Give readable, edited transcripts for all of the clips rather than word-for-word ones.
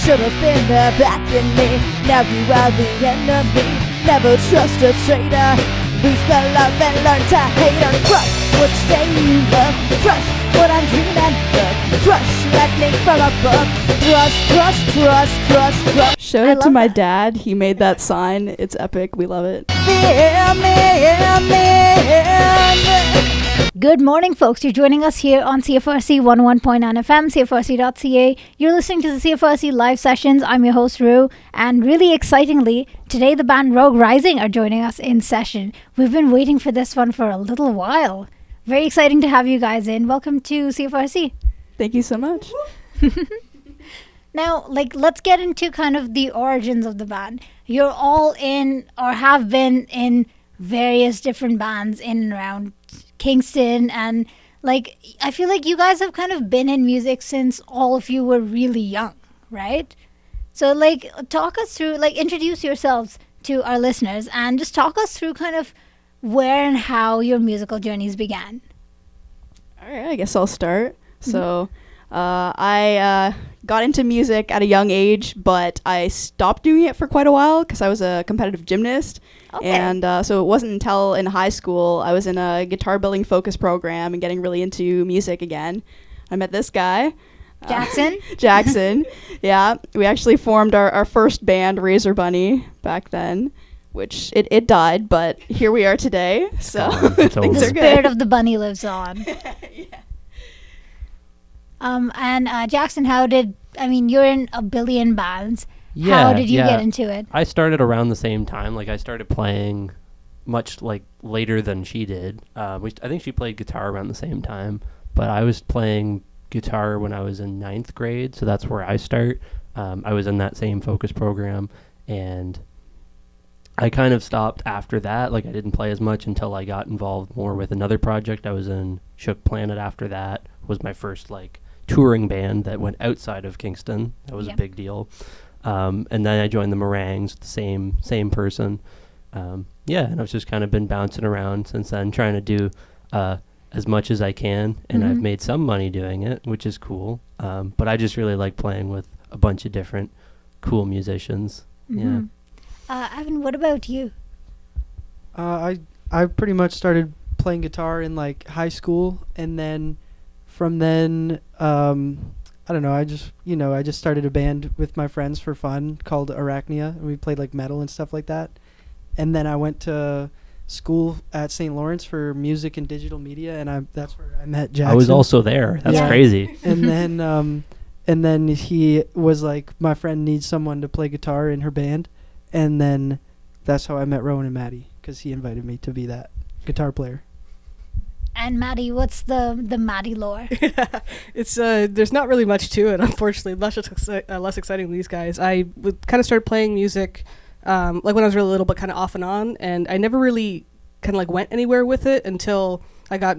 should have been there backing me. Now you are the enemy. Never trust a traitor. Lose the love and learn to hate her. Crush what you say you love. Crush what I'm dreaming of. Crush lightning from above. Crush, crush, crush, crush, crush. Shout out to my dad. He made that sign. It's epic. We love it. Good morning, folks. You're joining us here on CFRC 101.9 FM, cfrc.ca. You're listening to the CFRC live sessions. I'm your host, Rue. And really excitingly, today the band Rogue Rising are joining us in session. We've been waiting for this one for a little while. Very exciting to have you guys in. Welcome to CFRC. Thank you so much. Now, let's get into kind of the origins of the band. You're all in, or have been in, various different bands in and around Kingston, and I feel like you guys have kind of been in music since all of you were really young, right? So talk us through, introduce yourselves to our listeners and just talk us through kind of where and how your musical journeys began. All right, I guess I'll start. So I got into music at a young age, but I stopped doing it for quite a while because I was a competitive gymnast. Okay. And so it wasn't until in high school I was in a guitar building focus program and getting really into music again. I met this guy. Jackson. Yeah. We actually formed our first band, Razor Bunny, back then, which it died, but here we are today. So things are good. The spirit of the bunny lives on. Yeah. And Jackson, you're in a billion bands. How did you get into it? I started around the same time. I started playing much later than she did. I think she played guitar around the same time, but I was playing guitar when I was in 9th grade, so that's where I start. I was in that same focus program, and I kind of stopped after that. I didn't play as much until I got involved more with another project. I was in Shook Planet after that. Was my first touring band that went outside of Kingston. That was a big deal. And then I joined the Meringues, the same person. And I've just kind of been bouncing around since then, trying to do as much as I can. And I've made some money doing it, which is cool. But I just really like playing with a bunch of different cool musicians. Mm-hmm. Yeah. Evan, what about you? I pretty much started playing guitar in high school, and then from then I don't know, I just started a band with my friends for fun called Arachnia, and we played metal and stuff like that. And then I went to school at St. Lawrence for music and digital media, and that's where I met Jackson. I was also there. That's crazy. And then he was like, my friend needs someone to play guitar in her band, and then that's how I met Rowan and Maddie, because he invited me to be that guitar player. And Maddie, what's the Maddie lore? It's there's not really much to it, unfortunately. Less exciting than these guys. I kind of started playing music when I was really little, but kind of off and on, and I never really kind of went anywhere with it until I got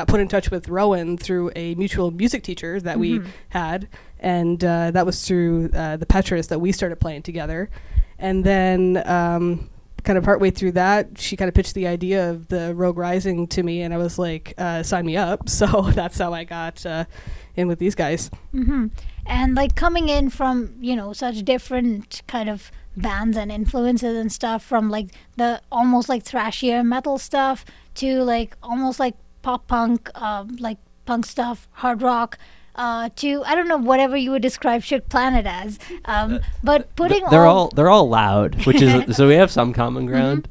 put in touch with Rowan through a mutual music teacher that we had, and that was through the Petras that we started playing together, and then. Kind of partway through that, she kind of pitched the idea of the Rogue Rising to me, and I was like, sign me up. So that's how I got in with these guys. Mm-hmm. And coming in from, such different kind of bands and influences and stuff, from the almost thrashier metal stuff to almost pop punk, punk stuff, hard rock, to I don't know, whatever you would describe Shook Planet as, but putting they're all loud, which is so we have some common ground.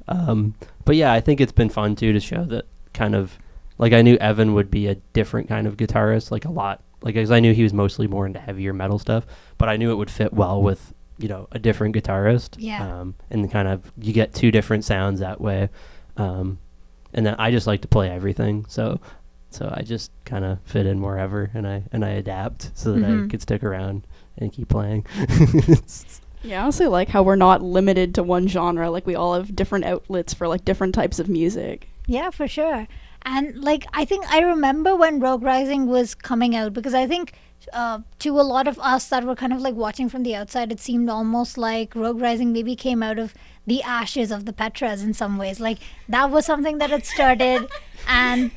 But yeah, I think it's been fun too to show that kind of I knew Evan would be a different kind of guitarist, a lot, because I knew he was mostly more into heavier metal stuff, but I knew it would fit well with a different guitarist. Yeah. And kind of you get two different sounds that way, and then I just like to play everything, so I just kind of fit in wherever, and I adapt so that I could stick around and keep playing. Yeah, I honestly like how we're not limited to one genre. We all have different outlets for different types of music. Yeah, for sure. And I think I remember when Rogue Rising was coming out, because I think to a lot of us that were kind of watching from the outside, it seemed almost like Rogue Rising maybe came out of the ashes of the Petras in some ways. That was something that had started, and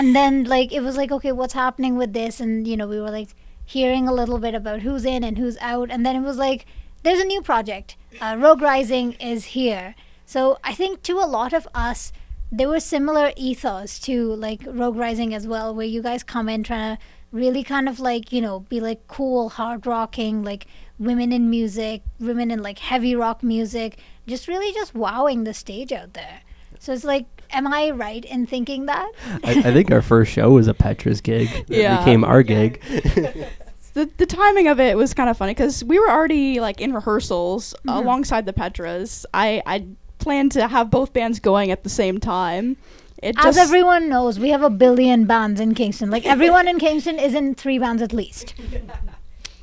then it was okay, what's happening with this? And we were hearing a little bit about who's in and who's out, and then it was like, there's a new project. Rogue Rising is here. So I think to a lot of us, there were similar ethos to like Rogue Rising as well, where you guys come in trying to really kind of like, you know, be like cool, hard rocking, like women in music, women in like heavy rock music, just really just wowing the stage out there. So it's like, am I right in thinking that? I think our first show was a Petra's gig. That became our gig. The timing of it was kind of funny because we were already like in rehearsals alongside the Petras. I planned to have both bands going at the same time. As everyone knows, we have 1 billion bands in Kingston. Like everyone in Kingston is in 3 bands at least.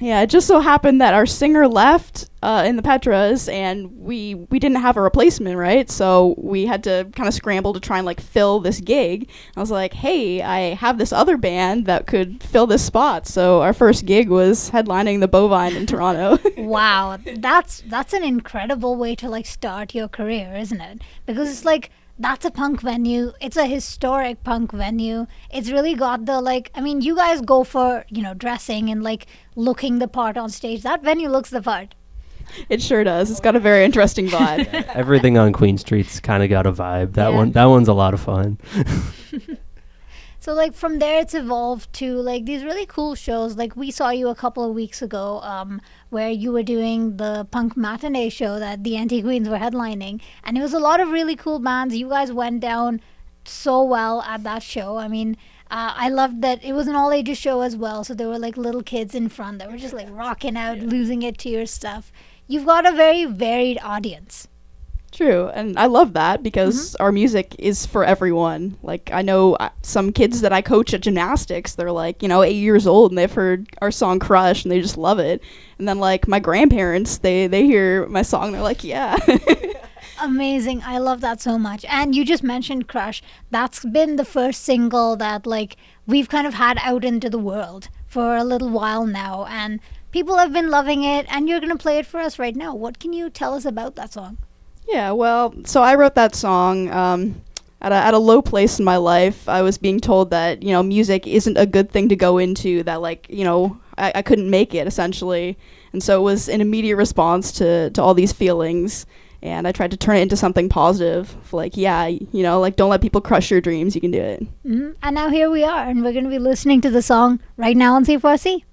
Yeah, it just so happened that our singer left in the Petras, and we didn't have a replacement, right? So we had to kind of scramble to try and like fill this gig. I was like, hey, I have this other band that could fill this spot. So our first gig was headlining the Bovine in Toronto. Wow, that's an incredible way to like start your career, isn't it? Because it's like, that's a punk venue. It's a historic punk venue. It's really got the like, I mean, you guys go for, you know, dressing and like looking the part on stage. That venue looks the part. It sure does. It's got a very interesting vibe. Everything on Queen Street's kind of got a vibe. That one's a lot of fun. So like from there it's evolved to like these really cool shows. Like we saw you a couple of weeks ago where you were doing the punk matinee show that the Anti-Queens were headlining, and it was a lot of really cool bands. You guys went down so well at that show. I mean, I loved that it was an all ages show as well, so there were like little kids in front that were just like rocking out, losing it to your stuff. You've got a very varied audience. True, and I love that because our music is for everyone. Like, I know some kids that I coach at gymnastics, they're like, 8 years old, and they've heard our song Crush, and they just love it. And then, like, my grandparents, they hear my song, they're like, yeah. Amazing. I love that so much. And you just mentioned Crush. That's been the first single that, like, we've kind of had out into the world for a little while now, and people have been loving it, and you're going to play it for us right now. What can you tell us about that song? Yeah, well, so I wrote that song at a low place in my life. I was being told that, music isn't a good thing to go into, that, like, I couldn't make it, essentially. And so it was an immediate response to all these feelings. And I tried to turn it into something positive. Like, yeah, like, don't let people crush your dreams. You can do it. Mm-hmm. And now here we are, and we're going to be listening to the song right now on CFRC.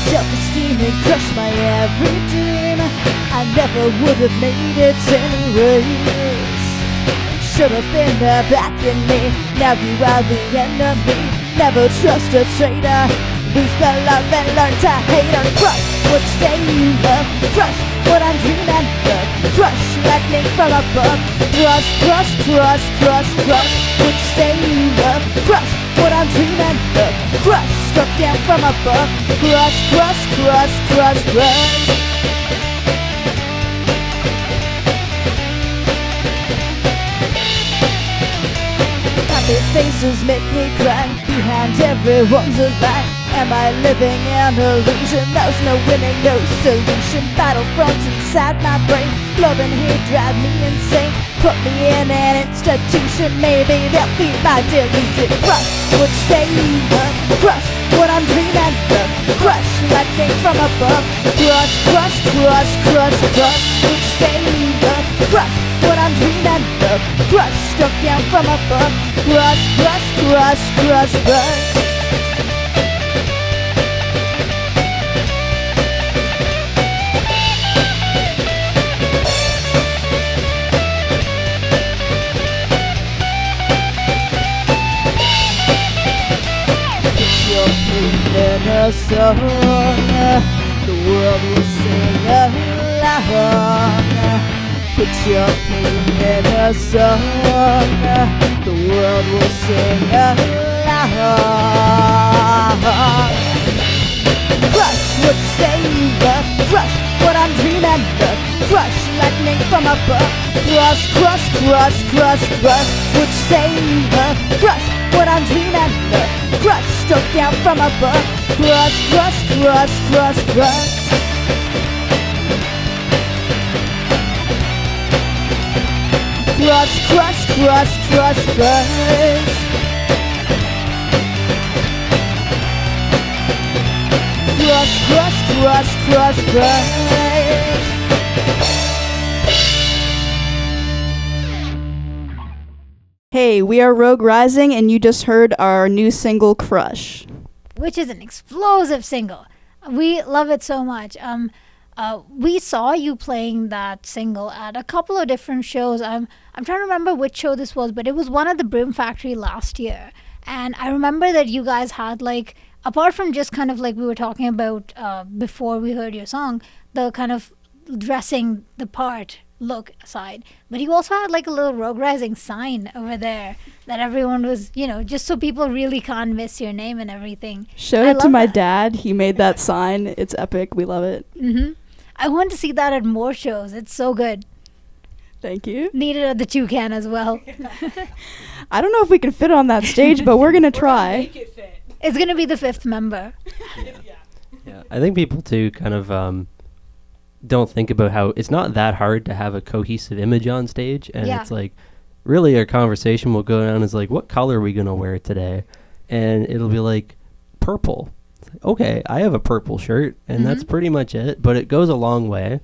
Self-esteem and crush my every dream. I never would have made it anyways. Should have been there backing me. Now you are the enemy. Never trust a traitor. Lose the love and learn to hate or crush what you say you love. Crush what I'm dreaming of. Crush lightning from above. Crush, crush, crush, crush, crush what you say you love. Crush what I'm dreaming of. Crush struck down from above. Crush, crush, crush, crush, crush. Happy faces make me cry. Behind everyone's a lie. Am I living in illusion? There's no winning, no solution. Battlefronts inside my brain. Love and hate drive me insane. Put me in an institution. Maybe they'll be my delusion. Crush what you say you love. Crush what I'm dreaming of. Crush lightning from above. Crush, crush, crush, crush, crush what you say you love. Crush what I'm dreaming of. Crush struck down from above. Crush, crush, crush, crush, crush. In a song, the world will sing along. Put your pain in a song, the world will sing along. Crush what you say you love. Crush what I'm dreaming of. Crush lightning from above. Crush, crush, crush, crush, crush. Would you say you love? Crush what I'm dreaming of. Crush, struck down from above. Crush, crush, crush, crush, crush. Crush, crush, crush, crush, crush. Crush, crush, crush, crush, crush. Hey, we are Rogue Rising, and you just heard our new single, Crush. Which is an explosive single. We love it so much. We saw you playing that single at a couple of different shows. I'm trying to remember which show this was, but it was one at the Broom Factory last year. And I remember that you guys had, like, apart from just kind of like we were talking about before we heard your song, the kind of dressing the part look aside, but you also had like a little Rogue Rising sign over there that everyone was, just so people really can't miss your name and everything. Shout I out to love my that. dad. He made that sign. It's epic. We love it. I want to see that at more shows. It's so good. Thank you. Need it at the Toucan as well. I don't know if we can fit on that stage, but we're going to try. It's going to be the 5th member. Yeah, I think people too kind of don't think about how it's not that hard to have a cohesive image on stage, and Yeah. it's like really our conversation will go down as like, what color are we gonna wear today? And it'll be like purple. It's like, okay, I have a purple shirt, and that's pretty much it. But it goes a long way.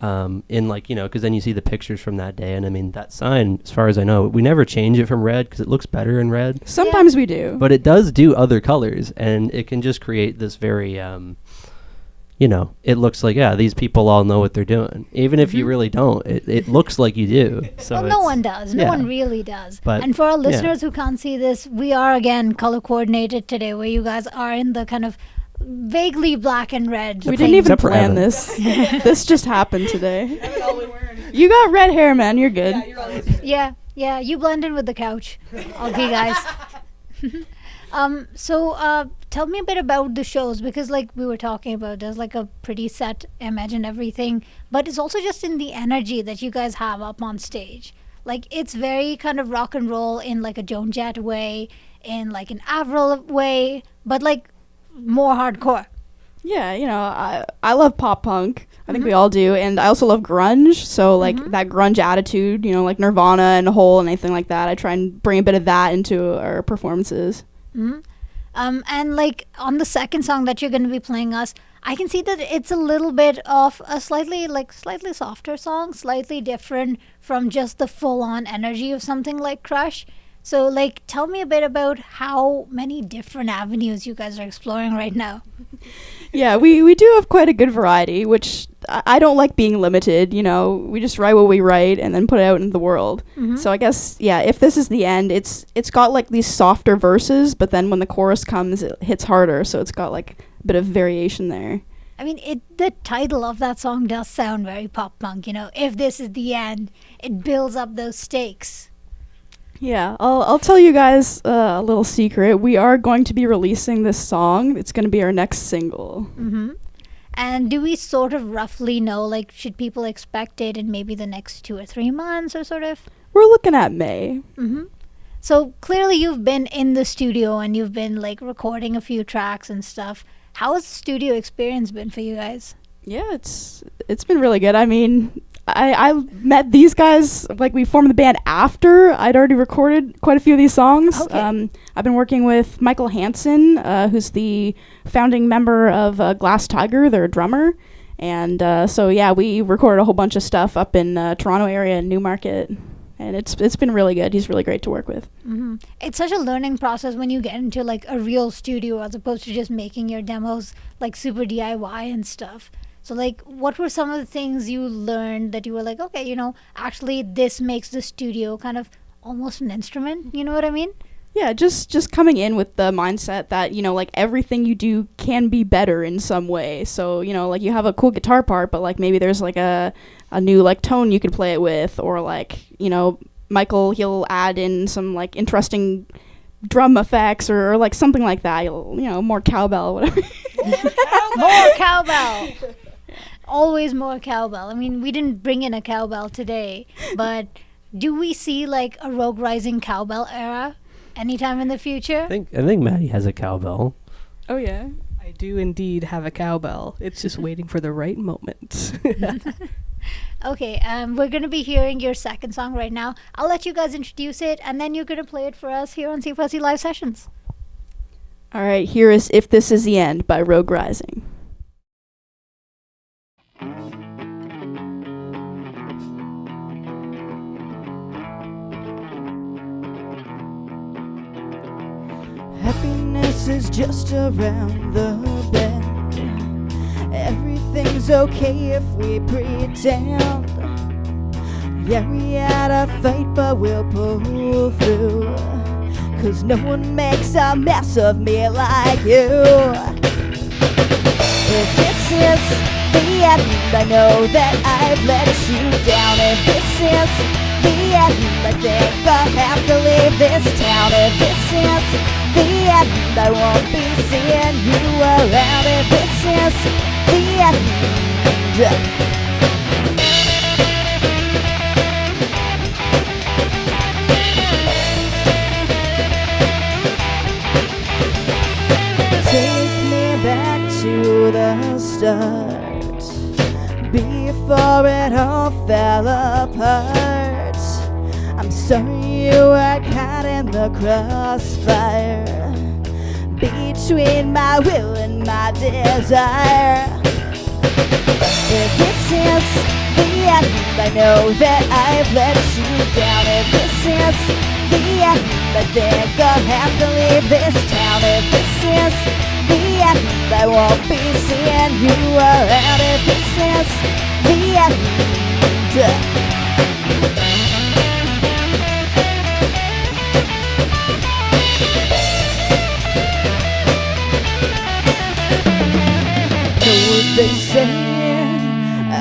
In like, because then you see the pictures from that day, and I mean that sign, as far as I know, we never change it from red because it looks better in red. Sometimes we do. But it does do other colors, and it can just create this very, it looks like, yeah, these people all know what they're doing. Even if you really don't, it looks like you do. So Well, no one does. No one really does. But, and for our yeah. listeners who can't see this, we are again color coordinated today, where you guys are in the kind of vaguely black and red. We thing. didn't even Except for plan Evan. this. This just happened today. You got red hair, man. You're good. Yeah, you blend in with the couch. Okay, guys. So tell me a bit about the shows, because like we were talking about, there's like a pretty set image and everything, but it's also just in the energy that you guys have up on stage. Like it's very kind of rock and roll in like a Joan Jett way, in like an Avril way, but like more hardcore. Yeah, I love pop punk. I think we all do. And I also love grunge. So, like, that grunge attitude, like Nirvana and Hole and anything like that. I try and bring a bit of that into our performances. And like on the second song that you're going to be playing us, I can see that it's a little bit of a slightly softer song, slightly different from just the full-on energy of something like Crush. So, like, tell me a bit about how many different avenues you guys are exploring right now. Yeah, we do have quite a good variety, which I don't like being limited. We just write what we write and then put it out into the world. So I guess, yeah, if this is the end, it's got like these softer verses, but then when the chorus comes, it hits harder. So it's got like a bit of variation there. I mean, the title of that song does sound very pop punk, If this is the end, it builds up those stakes. Yeah, I'll tell you guys a little secret. We are going to be releasing this song. It's going to be our next single. And do we sort of roughly know, like, should people expect it in maybe the next 2 or 3 months or sort of? We're looking at May. So clearly you've been in the studio and you've been, like, recording a few tracks and stuff. How has the studio experience been for you guys? Yeah, it's been really good. I mean, I met these guys, like, we formed the band after I'd already recorded quite a few of these songs. Okay. I've been working with Michael Hansen, who's the founding member of Glass Tiger, their drummer. And so, yeah, we recorded a whole bunch of stuff up in Toronto area and Newmarket. And it's been really good. He's really great to work with. It's such a learning process when you get into, like, a real studio as opposed to just making your demos, like, super DIY and stuff. So, like, what were some of the things you learned that you were like, okay, actually this makes the studio kind of almost an instrument? You know what I mean? Yeah, just coming in with the mindset that, like, everything you do can be better in some way. So, like, you have a cool guitar part, but, like, maybe there's, like, a new, like, tone you could play it with. Or, like, Michael, he'll add in some, like, interesting drum effects or like, something like that. More cowbell, whatever. More cowbell. always more cowbell. I mean, we didn't bring in a cowbell today, but do we see like a Rogue Rising cowbell era anytime in the future? I think Maddie has a cowbell. Oh yeah. I do indeed have a cowbell. It's just waiting for the right moment. Okay, we're going to be hearing your second song right now. I'll let you guys introduce it, and then you're going to play it for us here on CFRC Live Sessions. All right, here is If This Is the End by Rogue Rising. Happiness is just around the bend. Everything's okay if we pretend. Yeah, we had a fight, but we'll pull through. 'Cause no one makes a mess of me like you. If this is the end, I know that I've let you down. If this is the end, I think I'll have to leave this town. If this is the end, I won't be seeing you around. If this is the end, take me back to the start, before it all fell apart. I'm sorry you were caught in the crossfire, between my will and my desire. If this is the end, I know that I've let you down. If this is the end, I think I'll have to leave this town. If this is the end, I won't be seeing you around. If this is the end, they say, I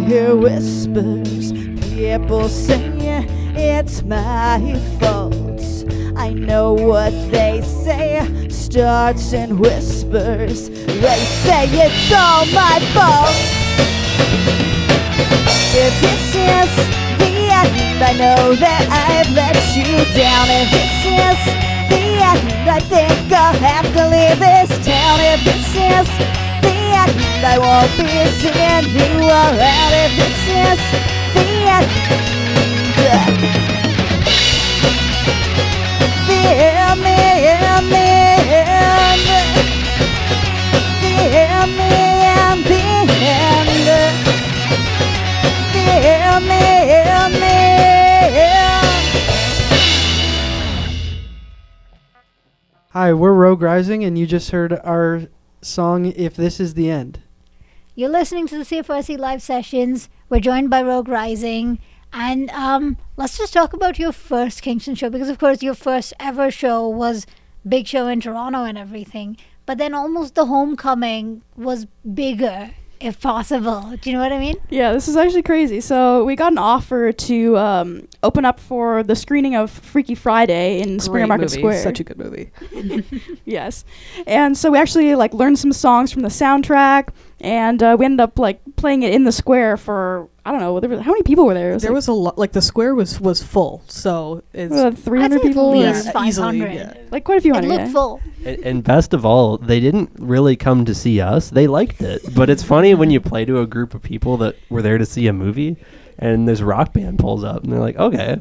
hear whispers, people say it's my fault. I know what they say starts in whispers. They say it's all my fault. If this is the end, I know that I've let you down. If this is the end, I think I'll have to leave this town. If this is the end, I won't be seeing you around. If this is the end, the end, the end, the end, the end, the end, the end, the end, the end, the end. Hi, we're Rogue Rising, and you just heard our song, If This Is the End. You're listening to the CFRC Live Sessions. We're joined by Rogue Rising. And let's just talk about your first Kingston show, because, of course, your first ever show was big show in Toronto and everything. But then almost the homecoming was bigger, if possible. Do you know what I mean? Yeah, this is actually crazy. So we got an offer to open up for the screening of Freaky Friday in Springer Market movie. Square. Such a good movie. Yes. And so we actually learned some songs from the soundtrack, and we ended up playing it in the square for, I don't know, how many people were there? There was a lot. The square was full, so it's 300 people. At Yeah, least easily, 500. yeah. Quite a few It hundred. looked yeah. full. And best of all, they didn't really come to see us. They liked it. But it's funny when you play to a group of people that were there to see a movie, and this rock band pulls up, and they're like, "Okay,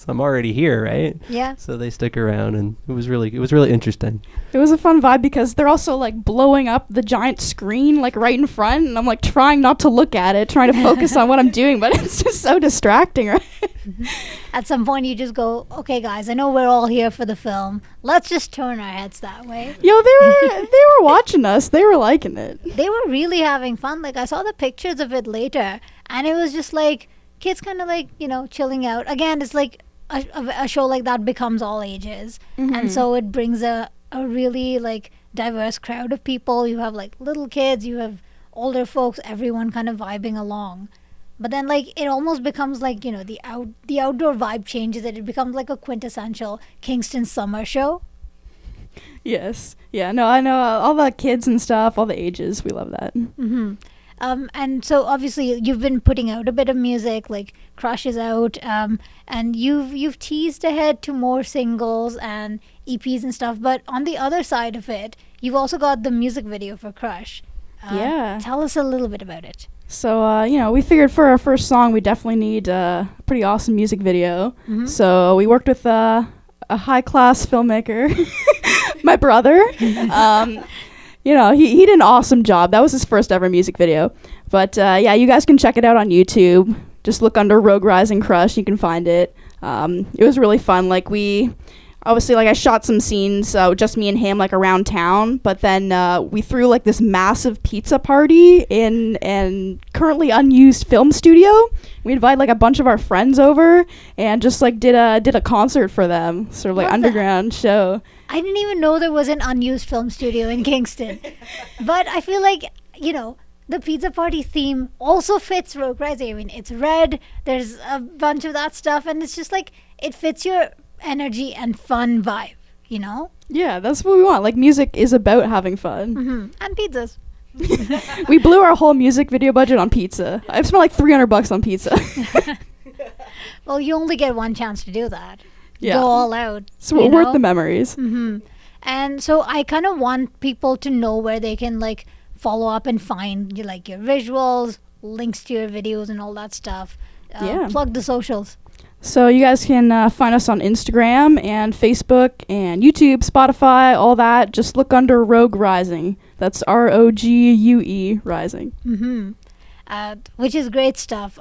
I'm already here, right?" Yeah. So they stick around, and it was really interesting. It was a fun vibe because they're also blowing up the giant screen right in front, and I'm trying not to look at it, trying to focus on what I'm doing, but it's just so distracting, right? At some point, you just go, okay, guys, I know we're all here for the film. Let's just turn our heads that way. Yo, they were watching us. They were liking it. They were really having fun. I saw the pictures of it later, and it was just kids kind of chilling out. Again, it's a show like that becomes all ages. And so it brings a really diverse crowd of people. You have little kids, you have older folks, everyone kind of vibing along. But then it almost becomes the outdoor vibe changes. It becomes a quintessential Kingston summer show. Yes. Yeah, no, I know all the kids and stuff, all the ages. We love that. And so obviously you've been putting out a bit of music, like Crush is out, and you've teased ahead to more singles and EPs and stuff. But on the other side of it, you've also got the music video for Crush. Yeah. Tell us a little bit about it. So, we figured for our first song, we definitely need a pretty awesome music video. Mhm. So we worked with a high-class filmmaker, my brother. He did an awesome job. That was his first ever music video. But, you guys can check it out on YouTube. Just look under Rogue Rising Crush. You can find it. It was really fun. Obviously, I shot some scenes, just me and him, around town. But then we threw, this massive pizza party in an currently unused film studio. We invited, a bunch of our friends over and just, did a concert for them. Sort of, Love that. underground show. I didn't even know there was an unused film studio in Kingston. But I feel like, the pizza party theme also fits Rogue Rising. I mean, it's red, there's a bunch of that stuff, and it's just it fits your energy and fun vibe, Yeah, that's what we want. Music is about having fun. Mm-hmm. And pizzas. We blew our whole music video budget on pizza. I've spent $300 on pizza. Well, you only get one chance to do that. Yeah. Go all out. So we're worth the memories. Mm-hmm. And so I kind of want people to know where they can follow up and find your visuals, links to your videos and all that stuff. Yeah. Plug the socials. So you guys can find us on Instagram and Facebook and YouTube, Spotify, all that. Just look under Rogue Rising. That's ROGUE Rising. Mm-hmm. Which is great stuff.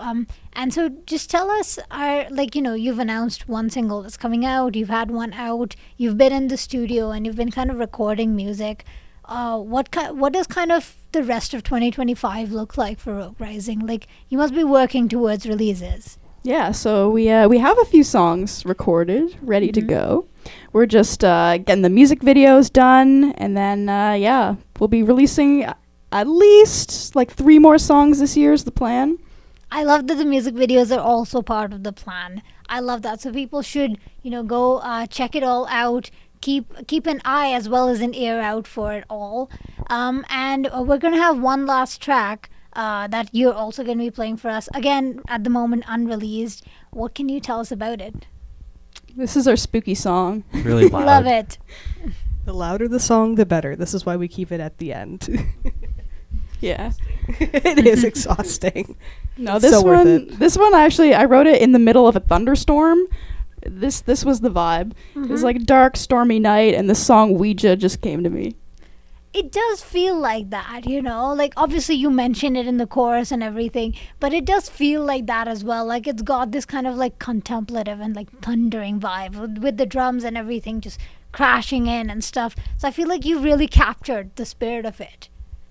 And so just tell us, you've announced one single that's coming out. You've had one out. You've been in the studio and you've been kind of recording music. What does kind of the rest of 2025 look like for Rogue Rising? You must be working towards releases. Yeah, so we have a few songs recorded, ready to go. We're just getting the music videos done, and then we'll be releasing at least 3 more songs this year is the plan. I love that the music videos are also part of the plan. I love that. So people should, go check it all out. Keep an eye as well as an ear out for it all. And we're gonna have one last track that you're also going to be playing for us. Again, at the moment, unreleased. What can you tell us about it? This is our spooky song. Really loud. Love it. The louder the song, the better. This is why we keep it at the end. Yeah. It is exhausting. No, It's so worth it. This one I wrote it in the middle of a thunderstorm. This was the vibe. It was dark, stormy night, and the song Ouija just came to me. It does feel like that, obviously you mentioned it in the chorus and everything, but it does feel like that as well. It's got this kind of contemplative and thundering vibe with the drums and everything just crashing in and stuff. So I feel like you really captured the spirit of it.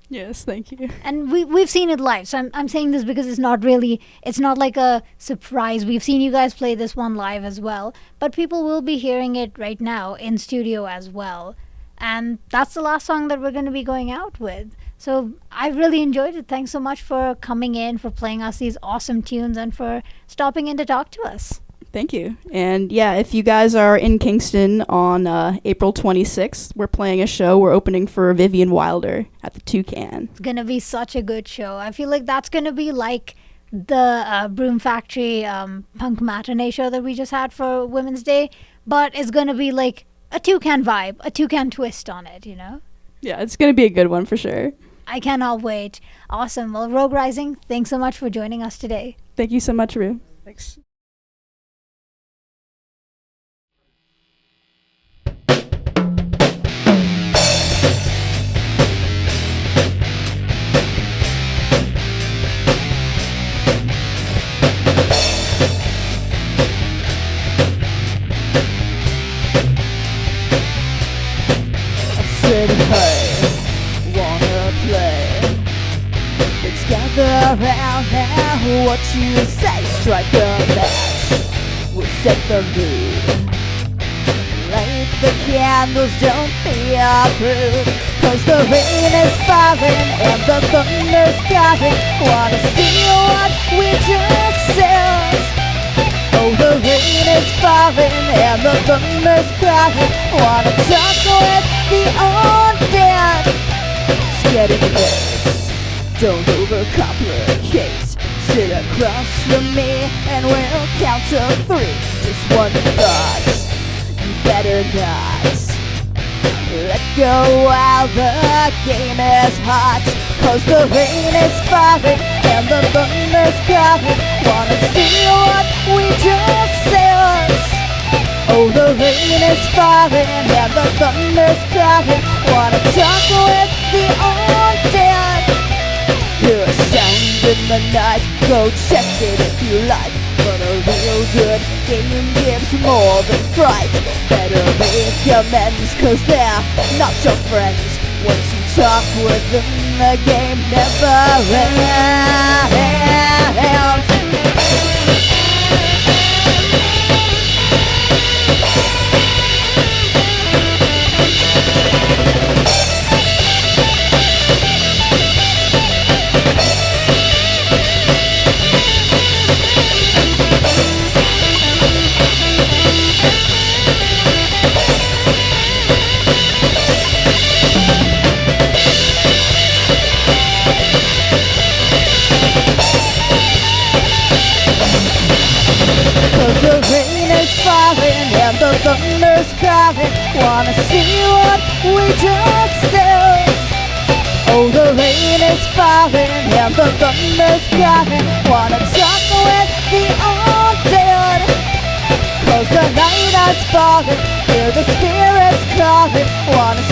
Yes, thank you. And we've seen it live, so I'm saying this because it's not like a surprise. We've seen you guys play this one live as well, but people will be hearing it right now in studio as well. And that's the last song that we're going to be going out with. So I really enjoyed it. Thanks so much for coming in, for playing us these awesome tunes, and for stopping in to talk to us. Thank you. And if you guys are in Kingston on April 26th, we're playing a show. We're opening for Vivian Wilder at the Toucan. It's going to be such a good show. I feel like that's going to be like the Broom Factory punk matinee show that we just had for Women's Day, but it's going to be a Toucan vibe, a Toucan twist on it, Yeah, it's going to be a good one for sure. I cannot wait. Awesome. Well, Rogue Rising, thanks so much for joining us today. Thank you so much, Rue. Thanks. Hey, wanna play? Let's gather around now. What you say? Strike a match. We'll set the mood. Light the candles, don't be afraid. 'Cause the rain is falling and the thunder's coming. Wanna see what we just said? Oh, the rain is falling and the thunder's coming. Wanna talk with the undead. It's getting worse. Don't overcomplicate. Sit across from me and we'll count to 3. Just one thought, you better not let go while the game is hot. 'Cause the rain is falling and the thunder's coming. Wanna see what we just said? Oh, the rain is falling and the thunder's coming. Wanna talk with the undead? Hear a sound in the night, go check it if you like. But a real good game gives more than fright. Better make amends, 'cause they're not your friends. Once you talk with them, the game never ends. And the thunder's coming. Wanna see what we just said? Oh, the rain is falling and the thunder's coming. Wanna talk with the undead? 'Cause the night is falling, hear the spirits calling. Wanna